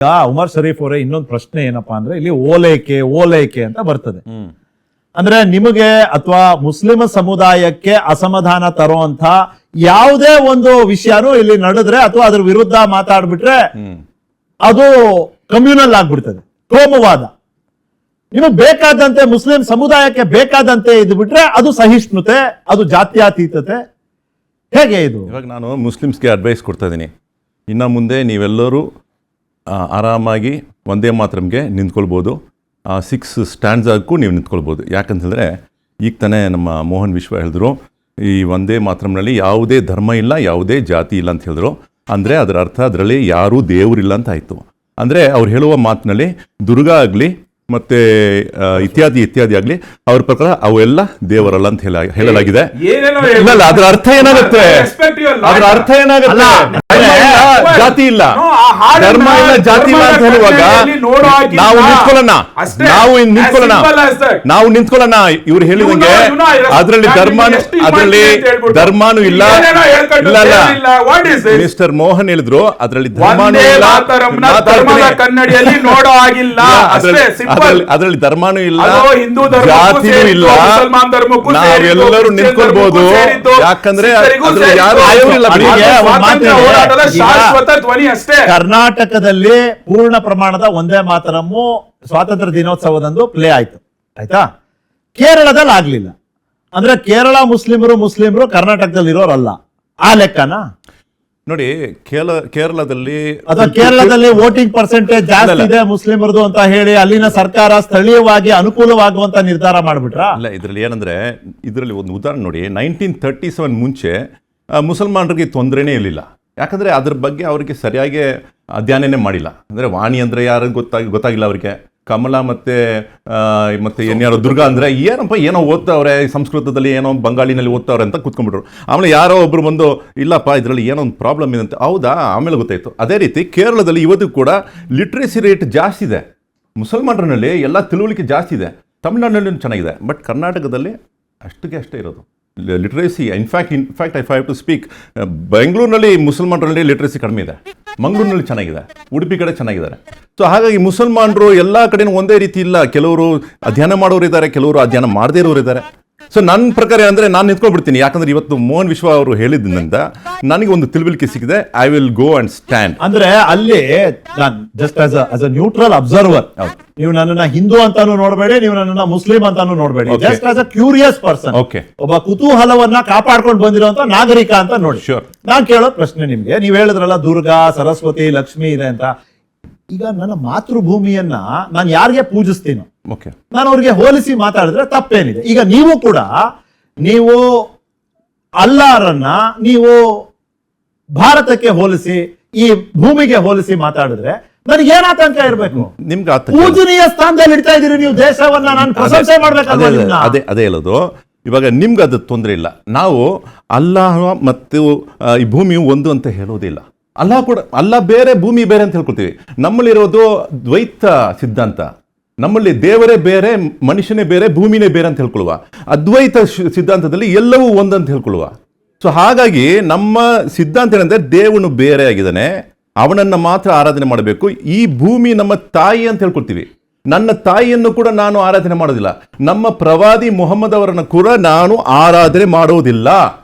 ಉಮರ್ ಶರೀಫ್ ಅವರೇ ಇನ್ನೊಂದು ಪ್ರಶ್ನೆ ಏನಪ್ಪಾ ಅಂದ್ರೆ ಇಲ್ಲಿ ಓಲೈಕೆ ಅಂತ ಬರ್ತದೆ. ಅಂದ್ರೆ ನಿಮಗೆ ಅಥವಾ ಮುಸ್ಲಿಂ ಸಮುದಾಯಕ್ಕೆ ಅಸಮಾಧಾನ ತರುವಂತ ಯಾವುದೇ ಒಂದು ವಿಷಯನೂ ಇಲ್ಲಿ ನಡೆದ್ರೆ ಅಥವಾ ಅದ್ರ ವಿರುದ್ಧ ಮಾತಾಡ್ಬಿಟ್ರೆ ಅದು ಕಮ್ಯುನಲ್ ಆಗ್ಬಿಡ್ತದೆ, ಕೋಮುವಾದ. ನಿಮಗೆ ಬೇಕಾದಂತೆ ಮುಸ್ಲಿಂ ಸಮುದಾಯಕ್ಕೆ ಬೇಕಾದಂತೆ ಇದು ಬಿಟ್ರೆ ಅದು ಸಹಿಷ್ಣುತೆ, ಅದು ಜಾತ್ಯತೀತತೆ. ಹೇಗೆ ಇದು? ಇವಾಗ ನಾನು ಮುಸ್ಲಿಮ್ಸ್ಗೆ ಅಡ್ವೈಸ್ ಕೊಡ್ತಾ ಇದ್ದೀನಿ, ಇನ್ನು ಮುಂದೆ ನೀವೆಲ್ಲರೂ ಆರಾಮಾಗಿ ಒಂದೇ ಮಾತ್ರಮ್ಗೆ ನಿಂತ್ಕೊಳ್ಬೋದು, 6 ಸ್ಟ್ಯಾಂಡ್ಸಾಗೂ ನೀವು ನಿಂತ್ಕೊಳ್ಬೋದು. ಯಾಕಂತಂದರೆ ಈಗ ತಾನೇ ನಮ್ಮ ಮೋಹನ್ ವಿಶ್ವ ಹೇಳಿದ್ರು, ಈ ಒಂದೇ ಮಾತ್ರಮ್ನಲ್ಲಿ ಯಾವುದೇ ಧರ್ಮ ಇಲ್ಲ, ಯಾವುದೇ ಜಾತಿ ಇಲ್ಲ ಅಂತ ಹೇಳಿದ್ರು. ಅಂದರೆ ಅದರ ಅರ್ಥ ಅದರಲ್ಲಿ ಯಾರೂ ದೇವರಿಲ್ಲ ಅಂತ ಆಯಿತು. ಅಂದರೆ ಅವ್ರು ಹೇಳುವ ಮಾತಿನಲ್ಲಿ ದುರ್ಗಾ ಆಗಲಿ ಮತ್ತು ಇತ್ಯಾದಿ ಆಗಲಿ ಅವ್ರ ಪ್ರಕಾರ ಅವೆಲ್ಲ ದೇವರಲ್ಲ ಅಂತ ಹೇಳಲಾಗಿದೆ. ಇಲ್ಲ, ಅದರ ಅರ್ಥ ಏನಾಗುತ್ತೆ? ಅದರ ಅರ್ಥ ಏನಾಗುತ್ತೆ? ಜಾತಿ ಇಲ್ಲ, ಧರ್ಮ ಇಲ್ಲ, ಜಾತಿ ಇಲ್ಲ ಅಂತ ಹೇಳುವಾಗ ನಾವು ನಿಂತ್ಕೊಳ್ಳೋಣ. ಇವ್ರು ಹೇಳಿದಂಗೆ ಅದರಲ್ಲಿ ಧರ್ಮಾನು ಇಲ್ಲ. ಮಿಸ್ಟರ್ ಮೋಹನ್ ಹೇಳಿದ್ರು ಅದರಲ್ಲಿ ಧರ್ಮಾನು ಇಲ್ಲ, ಅದರಲ್ಲಿ ಧರ್ಮಾನು ಇಲ್ಲ, ಜಾತಿನೂ ಇಲ್ಲ. ನಾವೆಲ್ಲರೂ ನಿಂತ್ಕೊಳ್ಬಹುದು, ಯಾಕಂದ್ರೆ ಯಾರು ಕರ್ನಾಟಕದಲ್ಲಿ ಪೂರ್ಣ ಪ್ರಮಾಣದ ಒಂದೇ ಮಾತರಮ್ಮು ಸ್ವಾತಂತ್ರ್ಯ ದಿನೋತ್ಸವದಂದು ಪ್ಲೇ ಆಯ್ತು, ಆಯ್ತಾ? ಕೇರಳದಲ್ಲಿ ಆಗ್ಲಿಲ್ಲ. ಅಂದ್ರೆ ಕೇರಳ ಮುಸ್ಲಿಮರು ಕರ್ನಾಟಕದಲ್ಲಿ ಇರೋರಲ್ಲ, ಆ ಲೆಕ್ಕನ ನೋಡಿ. ಕೇರಳದಲ್ಲಿ ಅಥವಾ ಕೇರಳದಲ್ಲಿ ವೋಟಿಂಗ್ ಪರ್ಸೆಂಟೇಜ್ ಜಾಸ್ತಿ ಇದೆ ಮುಸ್ಲಿಮರದು ಅಂತ ಹೇಳಿ ಅಲ್ಲಿನ ಸರ್ಕಾರ ಸ್ಥಳೀಯವಾಗಿ ಅನುಕೂಲವಾಗುವಂತ ನಿರ್ಧಾರ ಮಾಡ್ಬಿಟ್ರ? ಅಲ್ಲ, ಇದರಲ್ಲಿ ಏನಂದ್ರೆ, ಇದರಲ್ಲಿ ಒಂದು ಉದಾಹರಣೆ ನೋಡಿ. 1937 ಮುಂಚೆ ಮುಸಲ್ಮಾನರಿಗೆ ತೊಂದರೆನೇ ಇರಲಿಲ್ಲ. ಯಾಕಂದರೆ ಅದ್ರ ಬಗ್ಗೆ ಅವರಿಗೆ ಸರಿಯಾಗಿ ಅಧ್ಯಯನನೇ ಮಾಡಿಲ್ಲ. ಅಂದರೆ ವಾಣಿ ಅಂದರೆ ಯಾರು ಗೊತ್ತಾಗಿಲ್ಲ ಅವರಿಗೆ. ಕಮಲ ಮತ್ತು ಏನ್ಯಾರೋ ದುರ್ಗಾ ಅಂದರೆ ಏನೋ ಓದ್ತಾವ್ರೆ, ಸಂಸ್ಕೃತದಲ್ಲಿ ಏನೋ ಬಂಗಾಳಿನಲ್ಲಿ ಓದ್ತಾವ್ರೆ ಅಂತ ಕೂತ್ಕೊಂಡ್ಬಿಟ್ರು. ಆಮೇಲೆ ಯಾರೋ ಒಬ್ರು ಬಂದು ಇಲ್ಲಪ್ಪ ಇದರಲ್ಲಿ ಏನೋ ಒಂದು ಪ್ರಾಬ್ಲಮ್ ಇದೆ ಅಂತ, ಹೌದಾ, ಆಮೇಲೆ ಗೊತ್ತಾಯಿತು. ಅದೇ ರೀತಿ ಕೇರಳದಲ್ಲಿ ಇವತ್ತು ಕೂಡ ಲಿಟ್ರೇಸಿ ರೇಟ್ ಜಾಸ್ತಿ ಇದೆ, ಮುಸಲ್ಮಾನರಲ್ಲಿ ಎಲ್ಲ ತಿಳುವಳಿಕೆ ಜಾಸ್ತಿ ಇದೆ. ತಮಿಳ್ನಾಡಿನಲ್ಲಿ ಚೆನ್ನಾಗಿದೆ, ಬಟ್ ಕರ್ನಾಟಕದಲ್ಲಿ ಅಷ್ಟೇ ಇರೋದು literacy. In fact I have to speak, ಬೆಂಗಳೂರಿನಲ್ಲಿ ಮುಸಲ್ಮಾನರಲ್ಲಿ ಲಿಟ್ರೇಸಿ ಕಡಿಮೆ ಇದೆ, ಮಂಗಳೂರಿನಲ್ಲಿ ಚೆನ್ನಾಗಿದೆ, ಉಡುಪಿ ಕಡೆ ಚೆನ್ನಾಗಿದ್ದಾರೆ. ಸೊ ಹಾಗಾಗಿ ಮುಸಲ್ಮಾನರು ಎಲ್ಲ ಕಡೆನೂ ಒಂದೇ ರೀತಿ ಇಲ್ಲ. ಕೆಲವರು ಅಧ್ಯಯನ ಮಾಡೋರು ಇದ್ದಾರೆ, ಕೆಲವರು ಅಧ್ಯಯನ ಮಾಡದೇ ಇರೋರು ಇದ್ದಾರೆ. ಸೊ ನನ್ನ ಪ್ರಕಾರ ಅಂದರೆ ನಾನು ನಿಂತ್ಕೊಂಡ್ಬಿಡ್ತೀನಿ. ಯಾಕಂದ್ರೆ ಇವತ್ತು ಮೋಹನ್ ವಿಶ್ವ ಅವರು ಹೇಳಿದ್ರಿಂದ ನನಗೆ ಒಂದು ತಿಳುವಳಿಕೆ ಸಿಕ್ಕಿದೆ. I will go and stand. ಅಂದ್ರೆ ಅಲ್ಲಿ just as a neutral observer, ನೀವು ನನ್ನನ್ನ ಹಿಂದೂ ಅಂತಾನು ನೋಡಬೇಡಿ, ನೀವು ನನ್ನನ್ನ ಮುಸ್ಲಿಂ ಅಂತಾನು ನೋಡಬೇಡಿ. ಜಸ್ಟ್ ಆಸ್ ಅ ಕ್ಯೂರಿಯಸ್ ಪರ್ಸನ್, ಒಬ್ಬ ಕುತೂಹಲವನ್ನ ಕಾಪಾಡ್ಕೊಂಡು ಬಂದಿರುವಂತ ನಾಗರಿಕ ಅಂತ ನೋಡಿ. ನಾನ್ ಕೇಳೋ ಪ್ರಶ್ನೆ ನಿಮ್ಗೆ, ನೀವ್ ಹೇಳಿದ್ರಲ್ಲ ದುರ್ಗಾ, ಸರಸ್ವತಿ, ಲಕ್ಷ್ಮಿ ಇದೆ ಅಂತ. ಈಗ ನನ್ನ ಮಾತೃಭೂಮಿಯನ್ನ ನಾನು ಯಾರಿಗೆ ಪೂಜಿಸ್ತೀನೋ ನಾನು ಅವ್ರಿಗೆ ಹೋಲಿಸಿ ಮಾತಾಡಿದ್ರೆ ತಪ್ಪೇನಿದೆ? ಈಗ ನೀವು ಕೂಡ ನೀವು ಅಲ್ಲಾರನ್ನ ನೀವು ಭಾರತಕ್ಕೆ ಹೋಲಿಸಿ, ಈ ಭೂಮಿಗೆ ಹೋಲಿಸಿ ಮಾತಾಡಿದ್ರೆ ನನಗೆ ಏನ್ ಆತಂಕ ಇರಬೇಕು? ನಿಮ್ಗೆ ಪೂಜನೀಯ ಸ್ಥಾನದಲ್ಲಿ ಇಡ್ತಾ ಇದೀರಿ ನೀವು ದೇಶವನ್ನ, ನಾನು ಪ್ರಶಂಸೆ ಮಾಡ್ಬೇಕಲ್ವಾ? ಅದೇ ಹೇಳೋದು. ಇವಾಗ ನಿಮ್ಗೆ ಅದು ತೊಂದರೆ ಇಲ್ಲ. ನಾವು ಅಲ್ಲಾಹ ಮತ್ತು ಈ ಭೂಮಿಯು ಒಂದು ಅಂತ ಹೇಳೋದಿಲ್ಲ. ಅಲ್ಲ ಬೇರೆ, ಭೂಮಿ ಬೇರೆ ಅಂತ ಹೇಳ್ಕೊಳ್ತೀವಿ. ನಮ್ಮಲ್ಲಿರೋದು ದ್ವೈತ ಸಿದ್ಧಾಂತ. ನಮ್ಮಲ್ಲಿ ದೇವರೇ ಬೇರೆ, ಮನುಷ್ಯನೇ ಬೇರೆ, ಭೂಮಿನೇ ಬೇರೆ ಅಂತ ಹೇಳ್ಕೊಳ್ಳುವ. ಅದ್ವೈತ ಸಿದ್ಧಾಂತದಲ್ಲಿ ಎಲ್ಲವೂ ಒಂದಂತ ಹೇಳ್ಕೊಳ್ಳುವ. ಸೊ ಹಾಗಾಗಿ ನಮ್ಮ ಸಿದ್ಧಾಂತ ಏನಂದ್ರೆ ದೇವನು ಬೇರೆ ಆಗಿದ್ದಾನೆ, ಅವನನ್ನ ಮಾತ್ರ ಆರಾಧನೆ ಮಾಡಬೇಕು. ಈ ಭೂಮಿ ನಮ್ಮ ತಾಯಿ ಅಂತ ಹೇಳ್ಕೊಳ್ತೀವಿ. ನನ್ನ ತಾಯಿಯನ್ನು ಕೂಡ ನಾನು ಆರಾಧನೆ ಮಾಡೋದಿಲ್ಲ, ನಮ್ಮ ಪ್ರವಾದಿ ಮುಹಮ್ಮದ್ ಅವರನ್ನು ಕೂಡ ನಾನು ಆರಾಧನೆ ಮಾಡೋದಿಲ್ಲ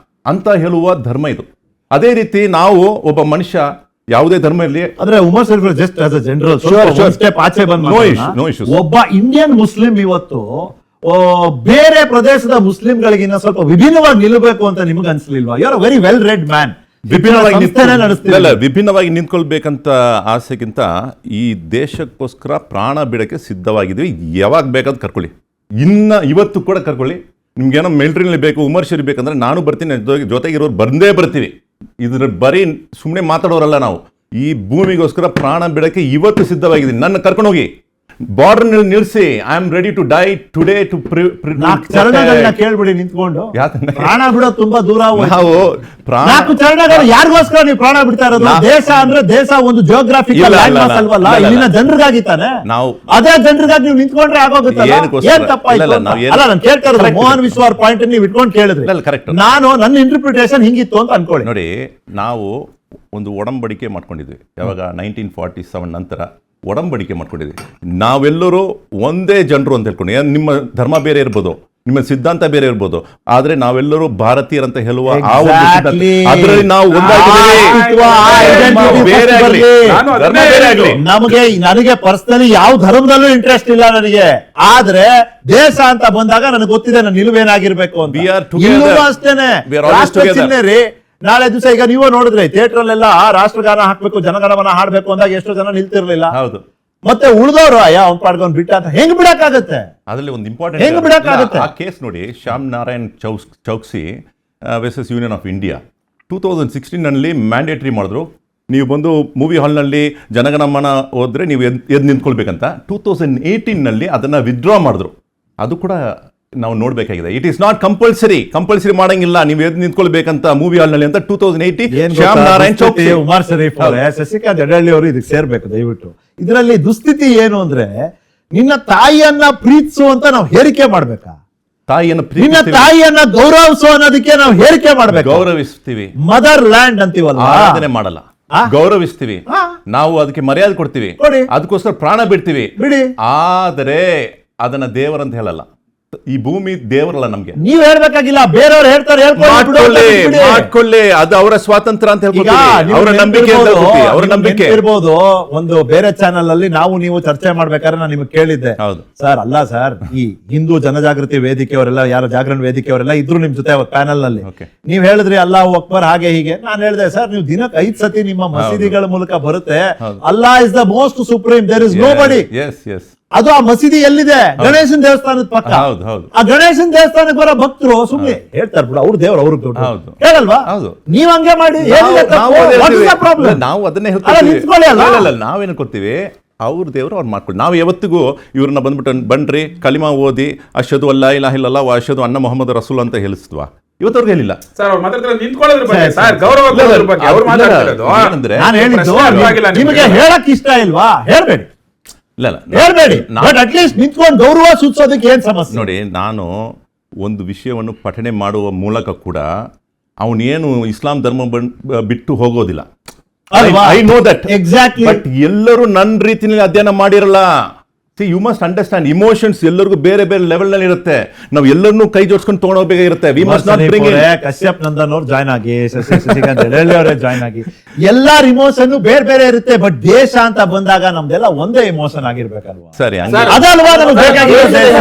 ಅಂತ ಹೇಳುವ ಧರ್ಮ ಇದು. ಅದೇ ರೀತಿ ನಾವು ಒಬ್ಬ ಮನುಷ್ಯ ಯಾವುದೇ ಧರ್ಮ ಇರಲಿ, ಅಂದ್ರೆ Umar Sharif just as a general step ಆಚೆ ಬಂದ ಒಬ್ಬ ಇಂಡಿಯನ್ ಮುಸ್ಲಿಂ ಇವತ್ತು ಬೇರೆ ಪ್ರದೇಶದ ಮುಸ್ಲಿಂಗಳಿಗಿನ್ನ ಸ್ವಲ್ಪ ವಿಭಿನ್ನವಾಗಿ ನಿಲ್ಲಬೇಕು ಅಂತ ನಿಮಗೆ ಅನ್ಸಲಿಲ್ವಾ? You are very well read man. ವಿಭಿನ್ನವಾಗಿ ನಿಂತ್ಕೊಳ್ಬೇಕಂತ ಆಸೆಗಿಂತ ಈ ದೇಶಕ್ಕೋಸ್ಕರ ಪ್ರಾಣ ಬಿಡಕ್ಕೆ ಸಿದ್ಧವಾಗಿದ್ವಿ. ಯಾವಾಗ ಬೇಕಾದ್ ಕರ್ಕೊಳ್ಳಿ, ಇವತ್ತು ಕೂಡ ಕರ್ಕೊಳ್ಳಿ. ನಿಮ್ಗೇನೋ ಮಿಲಿಟರಿನಲ್ಲಿ ಬೇಕು, ಉಮರ್ ಶರೀಫ್ ಬೇಕಂದ್ರೆ ನಾನು ಬರ್ತೀನಿ, ಜೊತೆಗಿರೋರು ಬಂದೇ ಬರ್ತೀವಿ. ಇದ್ರ ಬರೀ ಸುಮ್ಮನೆ ಮಾತಾಡೋರಲ್ಲ ನಾವು. ಈ ಭೂಮಿಗೋಸ್ಕರ ಪ್ರಾಣ ಬಿಡಕ್ಕೆ ಇವತ್ತು ಸಿದ್ಧವಾಗಿದ್ದೀನಿ. ನನ್ನ ಕರ್ಕೊಂಡು ಹೋಗಿ ಬಾರ್ಡರ್ ನಿಲ್ಲಿಸಿ, I am ready to die today to ಚರಣಗಳನ್ನ ಕೇಳ್ಬಿಡಿ ನಿಂತ್ಕೊಂಡು. ಪ್ರಾಣ ಬಿಡೋದು ತುಂಬಾ ದೂರ. ನಾವು ಚರಣಗಳು ಯಾರಿಗೋಸ್ಕರ ನೀವು ಪ್ರಾಣ ಬಿಡ್ತಾ ಇರೋದು? ದೇಶ ಅಂದ್ರೆ ದೇಶ ಒಂದು ಜಿಯೋಗ್ರಾಫಿಕಲ್ ಲ್ಯಾಂಡ್ಮಾರ್ಕ್ ಅಲ್ವಲ್ಲ, ಇಲ್ಲಿನ ಜನರಿಗಾಗಿತ್ತಾನೆ. ನಾವು ಅದೇ ಜನರಿಗಾಗಿ ನೀವು ನಿಂತ್ಕೊಂಡ್ರೆ ಆಗೋಗುತ್ತಲ್ಲ, ಏನ್ ತಪ್ಪಾಯ್ತು? ಅಲ್ಲ, ನಾನು ಕೇಳ್ತಾ ಇರೋದು ಮೋಹನ್ ವಿಶ್ವ ಅವ್ರ ಪಾಯಿಂಟ್ ನೀವು ಇಟ್ಕೊಂಡು ಕೇಳಿದ್ರಿ. ನಾನು ನನ್ನ ಇಂಟರ್ಪ್ರಿಟೇಷನ್ ಹಿಂಗಿತ್ತು ಅಂತ ಅನ್ಕೊಳ್ಳಿ. ನೋಡಿ, ನಾವು ಒಂದು ಒಡಂಬಡಿಕೆ ಮಾಡ್ಕೊಂಡಿದ್ವಿ. ಯಾವಾಗ 1947 ನಂತರ ಒಡಂಬಡಿಕೆ ಮಾಡ್ಕೊಂಡಿದ್ದೀವಿ. ನಾವೆಲ್ಲರೂ ಒಂದೇ ಜನರು ಅಂತ ಹೇಳ್ಕೊಂಡು, ನಿಮ್ಮ ಧರ್ಮ ಬೇರೆ ಇರ್ಬೋದು, ನಿಮ್ಮ ಸಿದ್ಧಾಂತ ಬೇರೆ ಇರ್ಬೋದು, ಆದ್ರೆ ನಾವೆಲ್ಲರೂ ಭಾರತೀಯರಂತ ಹೇಳುವ ಆ ಒಂದು ಸಿದ್ಧಾಂತ, ಅದರಲ್ಲಿ ನಾವು ಬೇರೆ ಆಗ್ಲಿ, ಧರ್ಮ ಬೇರೆ ಆಗ್ಲಿ, ನನಗೆ ಪರ್ಸನಲಿ ಯಾವ ಧರ್ಮದಲ್ಲೂ ಇಂಟ್ರೆಸ್ಟ್ ಇಲ್ಲ ನನಗೆ. ಆದ್ರೆ ದೇಶ ಅಂತ ಬಂದಾಗ ನನಗೆ ಗೊತ್ತಿದೆ ನನ್ನ ನಿಲುವೇನಾಗಿರ್ಬೇಕು ಅಂತ. We are together. ಇಲ್ಲೂ ಅಷ್ಟೇನೆ We are always ರಾಷ್ಟ್ರ together. ಚಿಹ್ನೆ ರೀ. ನಾಳೆ ದಿವಸ ಈಗ ನೀವು ನೋಡಿದ್ರೆ ಥಿಯೇಟರ್ ಅಲ್ಲೆಲ್ಲ ರಾಷ್ಟ್ರಗಾನ ಹಾಕ್ಬೇಕು, ಜನಗಣಮನ ಹಾಡ್ಬೇಕು ಅಂದಾಗ ಎಷ್ಟೋ ಜನ ನಿಲ್ತಿರ್ಲಿಲ್ಲ. ಹೌದು. ಮತ್ತೆ ಉಳಿದವರು ಅವ್ನ್ ಪಾಡ್ಕೊಂಡ್ ಬಿಟ್ಟ ಅಂತ ಹೆಂಗ್ ಬಿಡಕ್ಕಾಗತ್ತೆ? ಅದರಲ್ಲಿ ಒಂದು ಹೆಂಗ್ ಬಿಡಕ್ಕಾಗತ್ತೆ? ಆ ಕೇಸ್ ನೋಡಿ, Shyam Narayan Chouksey versus union of India 2016 ನಲ್ಲಿ ಮ್ಯಾಂಡೇಟರಿ ಮಾಡಿದ್ರು. ನೀವು ಬಂದು ಮೂವಿ ಹಾಲ್ನಲ್ಲಿ ಜನಗಣಮನ ಹೋದ್ರೆ ನೀವು ಎದ್ದು ನಿಂತ್ಕೊಳ್ಬೇಕಂತ. 2018 ನಲ್ಲಿ ಅದನ್ನ ವಿತ್ಡ್ರಾ ಮಾಡಿದ್ರು. ಅದು ಕೂಡ ನಾವು ನೋಡ್ಬೇಕಾಗಿದೆ. ಇಟ್ ಈಸ್ ನಾಟ್ ಕಂಪಲ್ಸರಿ ಮಾಡಂಗಿಲ್ಲ ನೀವು ಎದ್ದು ನಿಂತ್ಕೊಳ್ಬೇಕಂತ ಮೂವಿ ಹಾಲ್ನಲ್ಲಿ ಅಂತ 2018 ಶ್ಯಾಮ್ ನಾರಾಯಣ್ ಚೌಕ್ಸಿ. ಉಮಾರ್ ಶರೀಫ್ ಅವರೇ, ಶಶಿಕಾಂತ್ ಯಡಳ್ಳಿ ಅವರು ಇದಕ್ಕೆ ಸೇರ್ಬೇಕು ದಯವಿಟ್ಟು. ಇದರಲ್ಲಿ ದುಸ್ಥಿತಿ ಏನು ಅಂದ್ರೆ, ನಿನ್ನ ತಾಯಿಯನ್ನ ಪ್ರೀತಿಸು ಅಂತ ನಾವು ಹೇರಿಕೆ ಮಾಡ್ಬೇಕಾ? ತಾಯಿಯನ್ನು ನಿನ್ನ ತಾಯಿಯನ್ನ ಗೌರವಿಸು ಅನ್ನೋದಕ್ಕೆ ನಾವು ಹೇರಿಕೆ ಮಾಡ್ಬೇಕು. ಗೌರವಿಸ್ತೀವಿ, ಮದರ್ ಲ್ಯಾಂಡ್ ಅಂತೀವಲ್ಲ, ಆರಾಧನೆ ಮಾಡಲ್ಲ, ಗೌರವಿಸ್ತೀವಿ, ನಾವು ಅದಕ್ಕೆ ಮರ್ಯಾದೆ ಕೊಡ್ತೀವಿ, ಕೊಡಿ. ಅದಕ್ಕೋಸ್ಕರ ಪ್ರಾಣ ಬಿಡ್ತೀವಿ, ಬಿಡಿ. ಆದರೆ ಅದನ್ನ ದೇವರಂತ ಹೇಳಲ್ಲ. ಈ ಭೂಮಿ ದೇವರಲ್ಲ ನಮ್ಗೆ. ನೀವ್ ಹೇಳ್ಬೇಕಾಗಿಲ್ಲ, ಬೇರೆಯವ್ರು ಹೇಳ್ತಾರೆ, ಮಾಡ್ಕೊಳ್ಳಿ, ಅದು ಅವರ ಸ್ವಾತಂತ್ರ್ಯ ಅಂತ ಹೇಳ್ಕೊತೀವಿ, ಅವರ ನಂಬಿಕೆ ಅಂತ ಹೇಳ್ಕೊತೀವಿ, ಅವರ ನಂಬಿಕೆ ಇರ್ಬೋದು. ಒಂದು ಬೇರೆ ಚಾನೆಲ್ ಅಲ್ಲಿ ನಾವು ನೀವು ಚರ್ಚೆ ಮಾಡ್ಬೇಕಾದ್ರೆ ನಾನು ನಿಮ್ಗೆ ಕೇಳಿದ್ದೆ, ಹೌದು ಸರ್ ಅಲ್ಲ ಸರ್, ಈ ಹಿಂದೂ ಜನಜಾಗೃತಿ ವೇದಿಕೆಯವರೆಲ್ಲ, ಯಾರ ಜಾಗರಣ ವೇದಿಕೆಯವರೆಲ್ಲ ಇದ್ರು ನಿಮ್ ಜೊತೆ ಪ್ಯಾನಲ್ ನಲ್ಲಿ. ನೀವ್ ಹೇಳಿದ್ರಿ ಅಲ್ಲಾಹು ಅಕ್ಬರ್ ಹಾಗೆ ಹೀಗೆ. ನಾನು ಹೇಳಿದೆ ಸರ್, ನೀವು ದಿನಕ್ಕೆ 5 ಸತಿ ನಿಮ್ಮ ಮಸೀದಿಗಳ ಮೂಲಕ ಬರುತ್ತೆ, Allah is the most supreme, there is nobody. ಅದು ಆ ಮಸೀದಿ ಎಲ್ಲಿದೆ? ಗಣೇಶನ್ ದೇವಸ್ಥಾನದ ಪಕ್ಕ. ಆ ಗಣೇಶನ್ ದೇವಸ್ಥಾನಕ್ಕೆ ಬರೋ ಭಕ್ತರು ಸುಮ್ನೆ ಹೇಳ್ತಾರೆ ಬಿಡು, ಅವ್ರ ದೇವ್ರು ಅವ್ರಿಗೆ ದೊಡ್ಡ ಹೇಳಲ್ವಾ? ನೀವ್ ಹಂಗೆ ಮಾಡಿ ನಾವು ಅದನ್ನೇ ನಾವೇನು ಕೊಡ್ತೀವಿ, ಅವ್ರ ದೇವರು ಅವ್ರು ಮಾಡ್ಕೊಳ್ಳಿ. ನಾವು ಯಾವತ್ತಿಗೂ ಇವ್ರನ್ನ ಬನ್ರಿ ಕಲಿಮಾ ಓದಿ ಅಷದು ಅಲ್ಲಾ ಇಲಾಹ ಇಲ್ಲಲ್ಲಾಹ್ ವ ಅಷದು ಅನ್ನ ಮೊಹಮ್ಮದ್ ರಸೂಲ್ ಅಂತ ಹೇಳಿಸ್ತ್ವಾ? ಇವತ್ತವ್ರಿಗೆ ಹೇಳಿಲ್ಲ ಸರ್. ಅವ್ರ ಮಾತಾಡ್ತಾರೆ ನಿಂತ್ಕೊಳ್ಳೋದ್ರ ಬಗ್ಗೆ ಸರ್, ಗೌರವ ಬಗ್ಗೆ ಅವ್ರು ಮಾತಾಡ್ತಿರೋದು. ನಾನು ಹೇಳಿದ್ದು ನಿಮಗೆ ಹೇಳಕ್ ಇಷ್ಟ ಇಲ್ವಾ? ಹೇಳ್ಬೇಡಿ, ಹೇಳ್ಬೇಡಿ. ಬಟ್ ಅಟ್ಲೀಸ್ಟ್ ನಿಂತ್ಕೊಂಡು ಗೌರವ ಸೂಚಿಸೋದಕ್ಕೆ ಏನ್ ಸಮಸ್ಯೆ? ನೋಡಿ, ನಾನು ಒಂದು ವಿಷಯವನ್ನು ಪಠನೆ ಮಾಡುವ ಮೂಲಕ ಕೂಡ ಅವನೇನು ಇಸ್ಲಾಂ ಧರ್ಮ ಬಿಟ್ಟು ಹೋಗೋದಿಲ್ಲ. I know that exactly. But ಎಲ್ಲರೂ ನನ್ನ ರೀತಿಯಲ್ಲಿ ಅಧ್ಯಯನ ಮಾಡಿರಲ್ಲ. ಯು ಮಸ್ಟ್ ಅಂಡರ್ಸ್ಟ್ಯಾಂಡ್, ಇಮೋಷನ್ಸ್ ಎಲ್ಲರಿಗೂ ಬೇರೆ ಬೇರೆ ಲೆವೆಲ್ ನಲ್ಲಿ ಇರುತ್ತೆ. ನಾವು ಎಲ್ಲರನ್ನೂ ಕೈ ಜೋಡಿಸ್ಕೊಂಡು ತಗೊಂಡೋಗ್ಬೇಕಾಗಿರುತ್ತೆ. We must not bring Kashyap Nandan ಅವ್ರು ಜಾಯ್ನ್ ಆಗಿ, ಶಶಿಕಾಂತ್ ಯಡಳ್ಳಿ ಅವರೇ ಜಾಯ್ನ್ ಆಗಿ, ಎಲ್ಲಾರ ಇಮೋಷನ್ ಬೇರೆ ಬೇರೆ ಇರುತ್ತೆ. ಬಟ್ ದೇಶ ಅಂತ ಬಂದಾಗ ನಮ್ದೆಲ್ಲ ಒಂದೇ ಇಮೋಷನ್ ಆಗಿರ್ಬೇಕಲ್ವಾ? ಸರಿ, ಅದಲ್ವಾ ನಮ್ಗೆ ಬೇಕಾಗಿರೋ ದೇಶ?